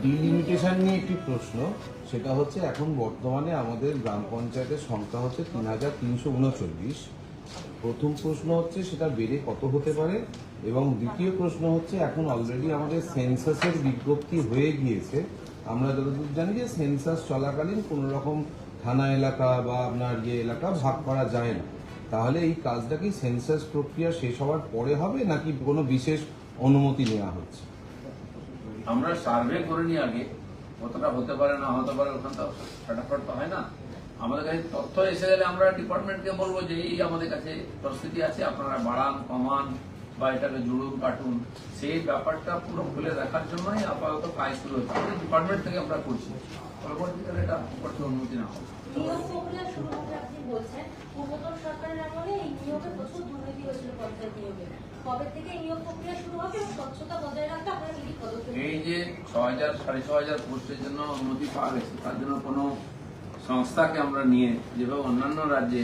Delimitation নিয়ে একটি প্রশ্ন, সেটা হচ্ছে এখন বর্তমানে আমাদের গ্রাম পঞ্চায়েতের সংখ্যা হচ্ছে ৩,৩39। প্রথম প্রশ্ন হচ্ছে সেটা বেড়ে কত হতে পারে, এবং দ্বিতীয় প্রশ্ন হচ্ছে এখন অলরেডি আমাদের সেন্সাসের বিজ্ঞপ্তি হয়ে গিয়েছে। আমরা যতদূর জানি যে সেন্সাস চলাকালীন কোনো রকম থানা এলাকা বা আপনার এলাকা ভাগ করা যায় না। তাহলে এই কাজটা কি সেন্সাস প্রক্রিয়া শেষ হওয়ার পরে হবে নাকি কোনো বিশেষ অনুমতি নেওয়া হচ্ছে? আমরা সার্ভে করে নিই আগে, কতটা হতে পারে না হতে পারে ওখান তো ফটাফট তো হয় না। আমাদের কাছে তথ্য এসে গেলে আমরা ডিপার্টমেন্টকে বলবো যে এই আমাদের কাছে পরিস্থিতি আছে, আপনারা বাড়ান কমান বা এটাকে জুড়ুন কাটুন। সেই ব্যাপারটা পুরো খুলে দেখার জন্যই আপাতত কাজ শুরু হচ্ছে, আমাদের ডিপার্টমেন্ট থেকে আমরা করছি। পরবর্তীকালে এটা করতে অনুমতি না হবে। নিয়োগ প্রক্রিয়া শুরু হবে আপনি বলছেন, পূর্বতন সরকারের আমলে এই নিয়োগে প্রচুর দুর্নীতি হয়েছিল পঞ্চায়েত নিয়োগে। কবে থেকে এই নিয়োগ প্রক্রিয়া শুরু হবে এবং স্বচ্ছতা বজায় রাখতে আপনারা কি পদক্ষেপ? এই যে ৬,০০০ ৬,৫০০ পোস্টের জন্য অনুমতি পাওয়া গেছে, তার জন্য কোনো সংস্থাকে আমরা নিয়ে যেভাবে অন্যান্য রাজ্যে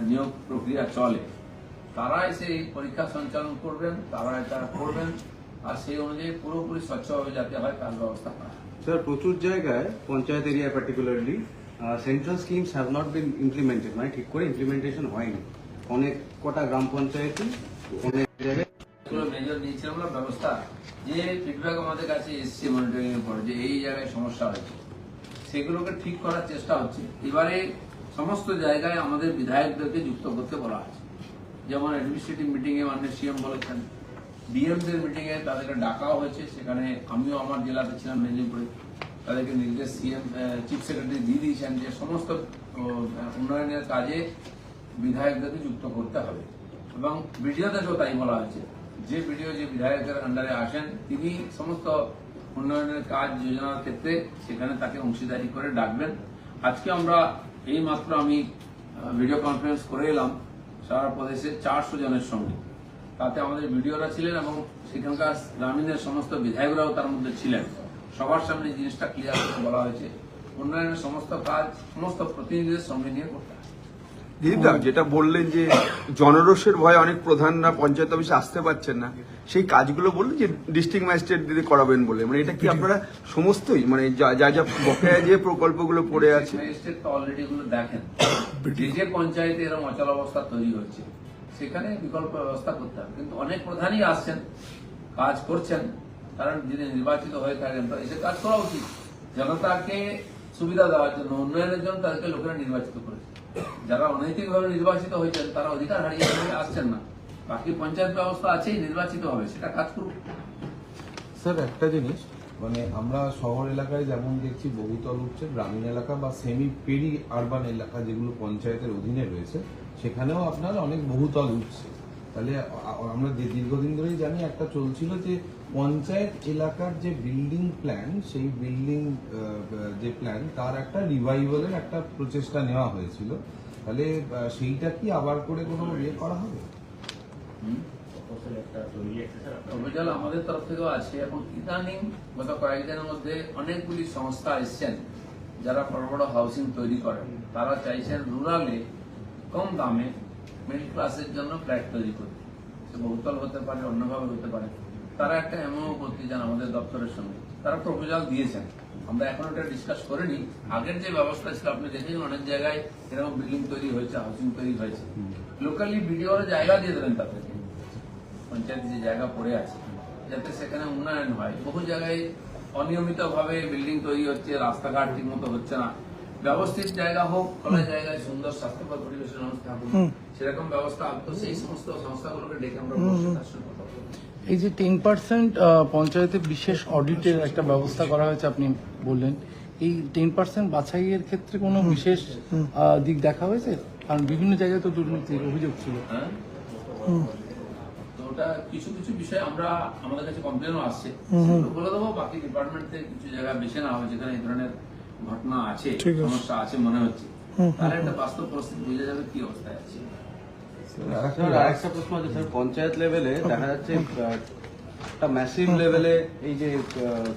নিয়োগ প্রক্রিয়া চলে, তারা এসে এই পরীক্ষা সঞ্চালন করবেন, তারা এটা করবেন, আর সেই অনুযায়ী পুরোপুরি স্বচ্ছভাবে যাতে হয় তার ব্যবস্থা করা। স্যার, প্রচুর জায়গায় panchayat area particularly central schemes have not been implemented, মানে ঠিক করে ইমপ্লিমেন্টেশন হয়নি অনেক কটা গ্রাম পঞ্চায়েতই অনেক জায়গায়। মেজর নিয়েছিলাম আমরা ব্যবস্থা, যে ফিডব্যাক আমাদের কাছে এসছে মনিটরিং এর পরে যে এই জায়গায় সমস্যা হয়েছে, সেগুলোকে ঠিক করার চেষ্টা হচ্ছে। এবারে সমস্ত জায়গায় আমাদের বিধায়কদেরকে যুক্ত করতে বলা আছে। যেমন অ্যাডমিনিস্ট্রেটিভ মিটিং এ মাননীয় সিএম বলেছেন, ডিএমদের মিটিং এ তাদেরকে ডাকাও হয়েছে, সেখানে আমিও আমার জেলাতে ছিলাম মেদিনীপুরে, তাদেরকে নির্দেশ সিএম চিফ সেক্রেটারি দিয়ে দিয়েছেন যে সমস্ত উন্নয়নের কাজে বিধায়কদেরকে যুক্ত করতে হবে। এবং বিডিওদেরকেও তাই বলা হয়েছে, যে বিডিও যে বিধায়কের আন্ডারে আসেন তিনি সমস্ত উন্নয়নের কাজ যোজনার ক্ষেত্রে সেখানে তাকে অংশীদারি করে ডাকবেন। আজকে আমরা এই মাত্র আমি ভিডিও কনফারেন্স করে এলাম সারা প্রদেশের 400 জনের সঙ্গে, তাতে আমাদের ভিডিওরা ছিলেন এবং সেখানকার গ্রামীণের সমস্ত বিধায়করাও তার মধ্যে ছিলেন। সবার সামনে জিনিসটা ক্লিয়ার করে বলা হয়েছে, উন্নয়নের সমস্ত কাজ সমস্ত প্রতিনিধিদের সঙ্গে নিয়ে করতে হবে। দিদিদা, যেটা বললেন যে জনরোষের ভয়ে অনেক প্রধানরা পঞ্চায়েত অফিসে আসতে পারছেন না, সেই কাজগুলো বললেন যে ডিস্ট্রিক্ট ম্যাজিস্ট্রেট দিদি করাবেন বলে, মানে এটা কি আপনারা সমস্তই, মানে যা যা বকেয়া যে প্রকল্পগুলো পড়ে আছে? ম্যাজিস্ট্রেট তো অলরেডি এগুলো দেখেন, যে পঞ্চায়েতে এরকম অচল অবস্থা তৈরি হচ্ছে সেখানে বিকল্প ব্যবস্থা করতে হবে। কিন্তু অনেক প্রধানই আসছেন, কাজ করছেন, কারণ যিনি নির্বাচিত হয়ে থাকেন তো এসে কাজ করা উচিত। জনতাকে সুবিধা দেওয়ার জন্য, উন্নয়নের জন্য তাদেরকে লোকেরা নির্বাচিত করেছে। যারা অনৈতিকভাবে নির্বাচিত হয়েছেন তারা অধিকার হারিয়ে আসছেন না, বাকি পঞ্চায়েত ব্যবস্থা আছেই, নির্বাচিত হবে, সেটা কাজ করুক। স্যার, একটা জিনিস, মানে আমরা শহর এলাকায় যেমন দেখছি বহুতল উঠছে, গ্রামীণ এলাকা বা সেমি পেরি আরবান এলাকা যেগুলো পঞ্চায়েতের অধীনে রয়েছে সেখানেও আপনার অনেক বহুতল উঠছে। তাহলে আমরা দীর্ঘদিন ধরেই জানি একটা চলছিল যে পঞ্চায়েত এলাকার যে বিল্ডিং প্ল্যান, সেই বিল্ডিং যে প্ল্যান তার একটা রিভাইভালের একটা প্রচেষ্টা নেওয়া হয়েছিল। তাহলে সেইটা কি আবার করে কোনো করা হবে? প্রপোজাল আমাদের তরফ থেকেও আছে এবং ইদানিং গত কয়েকদিনের মধ্যে অনেকগুলি সংস্থা এসছেন যারা বড় বড় হাউসিং তৈরি করেন। তারা চাইছেন রুরালে কম দামে মিডল ক্লাসের জন্য ফ্ল্যাট তৈরি করতে, সে বহুতল হতে পারে, অন্যভাবে হতে পারে। তারা একটা এমও করতে চান আমাদের দপ্তরের সঙ্গে, তারা প্রপোজাল দিয়েছেন। আমরা এখন ওটা ডিসকাস করিনি। আগের যে ব্যবস্থা ছিল আপনি দেখেছেন অনেক জায়গায় এরকম বিল্ডিং তৈরি হয়েছে, হাউসিং তৈরি হয়েছে, লোকালি বিডিওর জায়গা দিয়ে দেবেন তাদেরকে, পঞ্চায়েত যে জায়গা পড়ে আছে যাতে সেখানে উন্নয়ন হয়। বহু জায়গায় অনিয়মিত ভাবে বিল্ডিং তৈরি হচ্ছে, রাস্তাঘাট ঠিক মতো হচ্ছে না। ব্যবস্থিত জায়গা হোক, খোলা জায়গায় সুন্দর স্বাস্থ্যকর পরিবেশের ব্যবস্থা হোক, সেরকম ব্যবস্থা তো সেই সমস্ত সংস্থাগুলোকে ডেকে আমরা এই যে 10% পঞ্চায়েতে বিশেষ অডিটের একটা ব্যবস্থা করা হয়েছে আপনি বললেন, এই 10% বাছাইয়ের ক্ষেত্রে কোনো বিশেষ দিক দেখা হয়েছে? কারণ বিভিন্ন জায়গায় তো দুর্নীতির অভিযোগ ছিল। তো ওটা কিছু কিছু বিষয় আমরা আমাদের কাছে কমপ্লেনও আসছে, বলে দেবো। বাকি ডিপার্টমেন্ট থেকে কিছু জায়গা বেছে না হবে যেখানে এই ধরনের ঘটনা আছে, সমস্যা আছে মনে হচ্ছে, তাহলে একটা বাস্তব পরিস্থিতি বুঝে যাবে কি অবস্থায় আছে। আরেকটা প্রশ্ন আছে স্যার, পঞ্চায়েত লেভেলে দেখা যাচ্ছে একটা ম্যাসিভ লেভেলে এই যে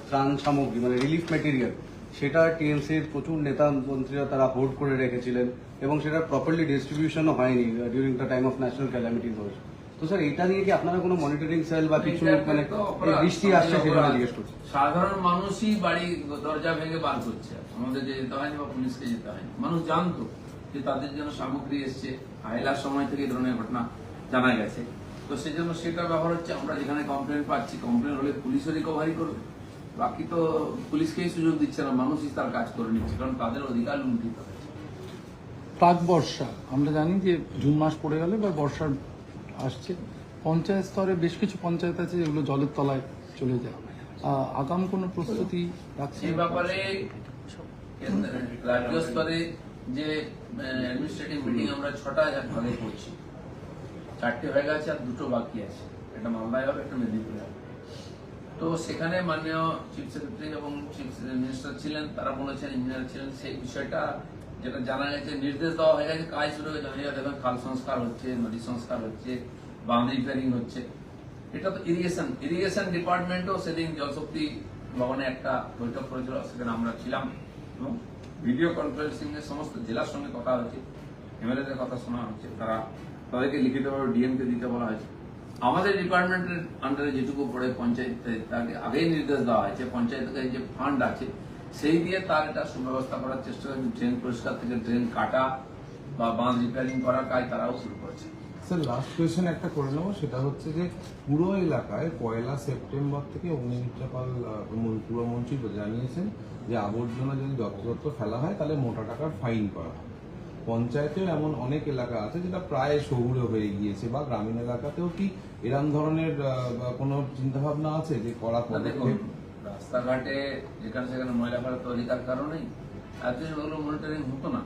ত্রাণ সামগ্রী মানে রিলিফ মেটেরিয়াল, সেটা টিএমসির প্রচুর নেতা মন্ত্রীরা তারা হোল্ড করে রেখেছিলেন এবং সেটা প্রপারলি ডিস্ট্রিবিউশনও হয়নি during the time of national calamities. তো স্যার এটা নিয়ে কি আপনারা কোনো মনিটরিং সেল বা কিছু এটা মানে তো এই অপরাধ, বৃষ্টি আসছে সেটা অপরাধ। জিজ্ঞেস করছি। সাধারণ মানুষই বাড়ি দরজা ভেঙে বার করছে, আমাদের যেতে হয়নি বা পুলিশকে যেতে হয়নি। মানুষ জানতো যে তাদের জন্য সামগ্রী এসছে, আইলার সময় থেকে এই ধরনের ঘটনা জানা গেছে। তো সেই জন্য সেটা ব্যবহার হচ্ছে। আমরা যেখানে কমপ্লেন পাচ্ছি, কমপ্লেন হলে পুলিশও রিকভারি করবে, বাকি তো পুলিশকেই সুযোগ দিচ্ছে না, মানুষই তার কাজ করে নিচ্ছে, কারণ তাদের অধিকার লুণ্ঠিত হচ্ছে। প্রাক বর্ষা আমরা জানি যে জুন মাস পড়ে গেলে বা বর্ষার আসছে, পঞ্চায়েত স্তরে বেশ কিছু পঞ্চায়েত আছে যেগুলো জলের তলায় চলে যায়। আগাম কোনো প্রস্তুতি রাখছে? এই ব্যাপারে রাজ্য স্তরে যে অ্যাডমিনিস্ট্রেটিভ মিটিং আমরা 6টা ভাগে করছি, 4টে হয়ে গেছে আর 2টো বাকি আছে। একটা মালদায় হবে, একটা মেদিনীপুরে হবে। তো সেখানে মাননীয় চিফ সেক্রেটারি এবং চিফ মিনিস্টার ছিলেন, তারা বলেছেন, ইঞ্জিনিয়ার ছিলেন, সেই বিষয়টা যেটা জানা গেছে, নির্দেশ দেওয়া হয়ে গেছে, কাজ শুরু হয়ে যাবে। দেখবেন খাল সংস্কার হচ্ছে, নদী সংস্কার হচ্ছে, বাঁধ রিপেয়ারিং হচ্ছে। এটা তো ইরিগেশন ডিপার্টমেন্টও সেদিন জলশক্তি ভবনে একটা বৈঠক করেছিল, সেখানে আমরা ছিলাম এবং ভিডিও কনফারেন্সিং এর সমস্ত জেলার সঙ্গে কথা হচ্ছে, এমএলএদের কথা শোনা হচ্ছে, তাদেরকে লিখিতভাবে ডিএমকে দিতে বলা হয়েছে। আমাদের ডিপার্টমেন্টের আন্ডারে যেটুকু পড়ে পঞ্চায়েত, তাকে আগেই নির্দেশ দেওয়া হয়েছে, পঞ্চায়েতের যে ফান্ড আছে সেই দিয়ে তার এটা সুব্যবস্থা করার চেষ্টা করছে। ড্রেন পরিষ্কার থেকে ড্রেন কাটা বা বাঁধ রিপেয়ারিং করার কাজ তারাও শুরু করেছে। স্যার লাস্ট কোয়েশ্চেন একটা করে নেবো, সেটা হচ্ছে যে পুরো এলাকায় 1 সেপ্টেম্বর থেকে অগ্নিমিত্রা পাল পুরমন্ত্রী জানিয়েছেন যে আবর্জনা যদি যত্রতত্র ফেলা হয় তাহলে মোটা টাকার ফাইন করা হয়। পঞ্চায়েতেও এমন অনেক এলাকা আছে যেটা প্রায় শহুরে হয়ে গিয়েছে, বা গ্রামীণ এলাকাতেও কি এরম ধরনের কোনো চিন্তাভাবনা আছে যে করা পদক্ষেপ? রাস্তাঘাটে যেখানে সেখানে ময়লা ফেলা তৈরির কারণেই এতদিন ওগুলো মনিটরিং হতো না।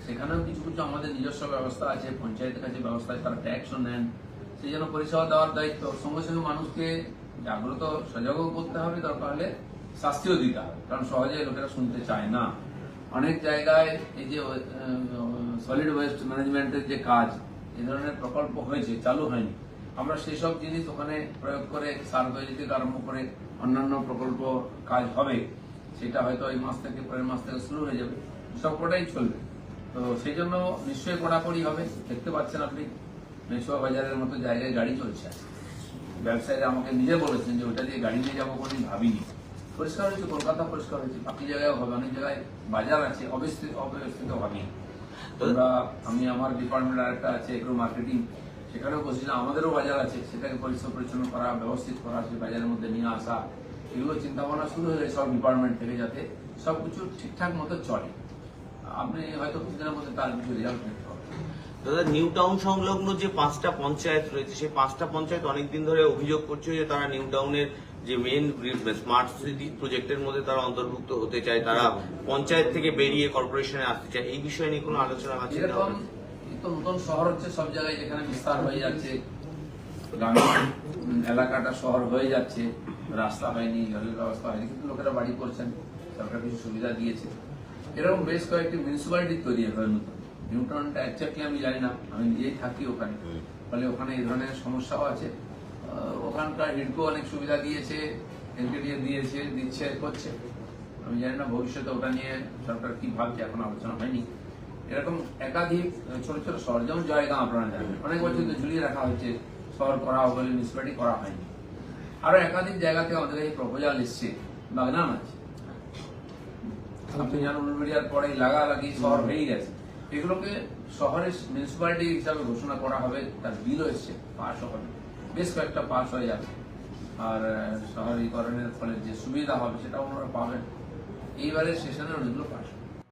সেখানেও কিছু কিছু আমাদের নিজস্ব ব্যবস্থা আছে, পঞ্চায়েতের কাছে ব্যবস্থা, তারা ট্যাক্সও নেন, সেই জন্য পরিষেবা দেওয়ার দায়িত্ব। সঙ্গে সঙ্গে মানুষকে জাগ্রত সজাগও করতে হবে, দরকার হলে শাস্তিও দিতে হবে, কারণ সহজে লোকেরা শুনতে চায় না। অনেক জায়গায় এই যে সলিড ওয়েস্ট ম্যানেজমেন্টের যে কাজ, এই ধরনের প্রকল্প হয়েছে, চালু হয়নি। আমরা সেই সব জিনিস ওখানে প্রয়োগ করে সার তৈরি থেকে আরম্ভ করে অন্যান্য প্রকল্প কাজ হবে, সেটা হয়তো এই মাস থেকে পরের মাস থেকে শুরু হয়ে যাবে, সবকটাই চলবে। তো সেই জন্য নিশ্চয়ই কড়াকড়ি হবে। দেখতে পাচ্ছেন আপনি মেসুয়া বাজারের মতো জায়গায় গাড়ি চলছে, ব্যবসায়ীরা আমাকে নিজে বলেছেন যে ওটা দিয়ে গাড়ি নিয়ে যাবো কোনোদিন ভাবিনি। পরিষ্কার হয়েছে, কলকাতা পরিষ্কার হয়েছে, বাকি জায়গায় হবে, অনেক জায়গায় বাজার আছে অব্যবস্থিত ভাবিনি। আমি আমার ডিপার্টমেন্ট আরেকটা আছে এগ্রো মার্কেটিং, সেখানেও বসেছিলাম, আমাদেরও বাজার আছে, সেটাকে পরিষ্কার পরিচ্ছন্ন করা, ব্যবস্থিত করা, সেই বাজারের মধ্যে নিয়ে আসা, এগুলো চিন্তা ভাবনা শুরু হয়ে গেছে সব ডিপার্টমেন্ট থেকে, যাতে সবকিছু ঠিকঠাক মতো চলে। আপনি হয়তো কিছুদিনের মধ্যে তার কিছু রেজাল্ট দেখতে পাবেন। দাদা, নিউ টাউন সংলগ্ন যে 5টা পঞ্চায়েত রয়েছে, সেই 5টা পঞ্চায়েত অনেকদিন ধরে অভিযোগ করছে যে তারা নিউ টাউনের যে মেন স্মার্ট সিটি প্রজেক্টের মধ্যে তারা অন্তর্ভুক্ত হতে চায়, তারা পঞ্চায়েত থেকে বেরিয়ে কর্পোরেশনে আসতে চায়। এই বিষয়ে নিয়ে কোনো আলোচনা আছে? এরকম তো নতুন শহর হচ্ছে সব জায়গায়, যেখানে বিস্তার হয়ে যাচ্ছে, গ্রামীণ এলাকাটা শহর হয়ে যাচ্ছে, রাস্তা হয়নি, জলের ব্যবস্থা হয়নি, কিন্তু লোকেরা বাড়ি করছেন, সরকার কিছু সুবিধা দিয়েছে। এরকম বেশ কয়েকটি মিউনিসিপ্যালিটি তৈরি হয় নতুন। নিউটাউনটা একজাক্টলি আমি জানি না, আমি নিজেই থাকি ওখানে, ফলে ওখানে এই ধরনের সমস্যাও আছে। ওখানকার হিডকো অনেক সুবিধা দিয়েছে, এনকেডিএ দিয়েছে, দিচ্ছে, করছে। আমি জানি না ভবিষ্যতে ওটা নিয়ে সরকার কি ভাবছে, এখন আলোচনা হয়নি। এরকম একাধিক ছোট ছোট শহর, যেমন জয়গাঁ আপনারা জানেন, অনেক বছর তো ঝুলিয়ে রাখা হয়েছে, শহর করা বলে মিউনিসিপ্যালিটি করা হয়নি। আরো একাধিক জায়গা থেকে আমাদের কাছে প্রপোজাল এসছে, বাগনান আছে, আপনি জানেন উলবেড়িয়ার পরে লাগালাগি শহর হয়ে গেছে। এগুলোকে শহরের মিউনিসিপ্যালিটি হিসাবে ঘোষণা করা হবে, তার বিলও এসছে, পাশও হবে, বেশ কয়েকটা পাস হয়ে যাবে। আর শহরীকরণের ফলে যে সুবিধা হবে সেটাও ওনারা পাবেন। এইবারের সেশনে অনেকগুলো পাস